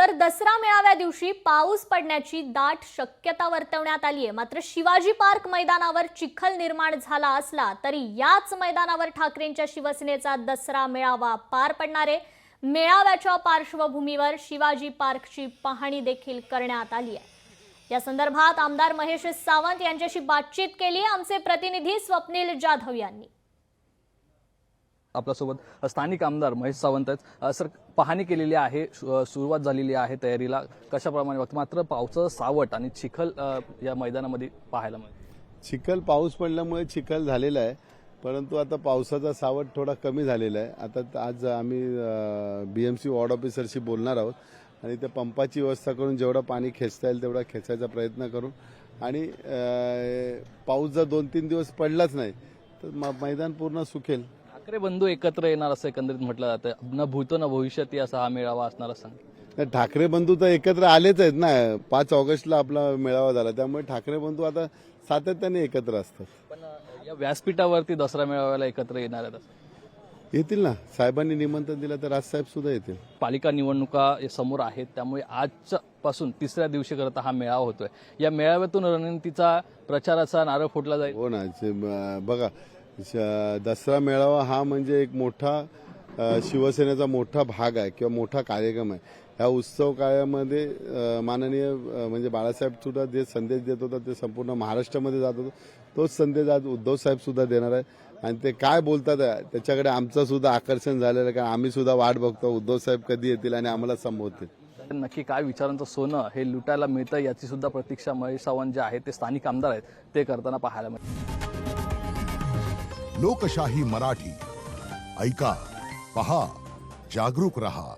तर दसरा मेळाव्या दिवशी पाऊस पडण्याची दाट शक्यता वर्तवण्यात आली आहे। मात्र शिवाजी पार्क मैदानावर चिखल निर्माण झाला असला तरी याच मैदानावर ठाकरेंच्या शिवसेनेचा दसरा मेळावा पार पडणार आहे। मेळाव्याच्या पार्श्वभूमीवर शिवाजी पार्कची पाहणी देखील करण्यात आली आहे। या संदर्भात आमदार महेश सावंत यांच्याशी बातचीत केली आमचे प्रतिनिधी स्वप्नील जाधव यांनी। आपल्यासोबत स्थानिक आमदार महेश सावंत आहेत। सर, पाहणी केलेली आहे, सुरुवात झालेली आहे तयारीला, कशाप्रमाणे वाटतं? मात्र पावसाचं सावट आणि चिखल या मैदानामध्ये पाहायला मिळतं। चिखल पाऊस पडल्यामुळे चिखल झालेला आहे, परंतु आता पावसाचा सावट थोडा कमी झालेला आहे। आता आज आम्ही बीएमसी वॉर्ड ऑफिसरशी बोलणार आहोत आणि त्या पंपाची व्यवस्था करून जेवढं पाणी खेचता येईल तेवढा खेचायचा प्रयत्न करू आणि पाऊस जर 2-3 दिवस पडलाच नाही तर मैदान पूर्ण सुकेल। ठाकरे बंधू एकत्र येणार असं एकंदरीत म्हटलं जातं। न भूतो न भविष्यती असा हा मेळावा असणार असं ठाकरे बंधू तर एकत्र आलेच आहेत ना। 5 ऑगस्टला आपला मेळावा झाला, त्यामुळे ठाकरे बंधू आता सातत्याने एकत्र असतात। पण या व्यासपीठावरती दसरा मेळाव्याला एकत्र येणार आहेत येतील ना, साहेबांनी निमंत्रण दिलं तर राजसाहेब सुद्धा येतील। पालिका निवडणुका समोर आहेत, त्यामुळे आजपासून तिसऱ्या दिवशी करता हा मेळावा होतोय। या मेळाव्यातून रणनीतीचा प्रचाराचा नारळ फोडला जाईल। हो ना, बघा दसरा मेळावा हा म्हणजे एक मोठा शिवसेनेचा मोठा भाग आहे किंवा मोठा कार्यक्रम आहे। ह्या उत्सव काळामध्ये माननीय म्हणजे बाळासाहेब सुद्धा जे संदेश देत होता ते संपूर्ण महाराष्ट्रामध्ये जात होता, तोच संदेश आज उद्धव साहेब सुद्धा देणार आहे आणि ते काय बोलतात त्याच्याकडे आमचं सुद्धा आकर्षण झालेलं आहे, कारण आम्ही सुद्धा वाट बघतो उद्धव साहेब कधी येतील आणि आम्हाला संबोधतील। नक्की काय विचारांचं सोनं हे लुटायला मिळतं याची सुद्धा प्रतीक्षा महेश सावंत जे आहेत ते स्थानिक आमदार आहेत ते करताना पाहायला मिळतं। लोकशाही मराठी ऐका, पहा, जागरूक रहा।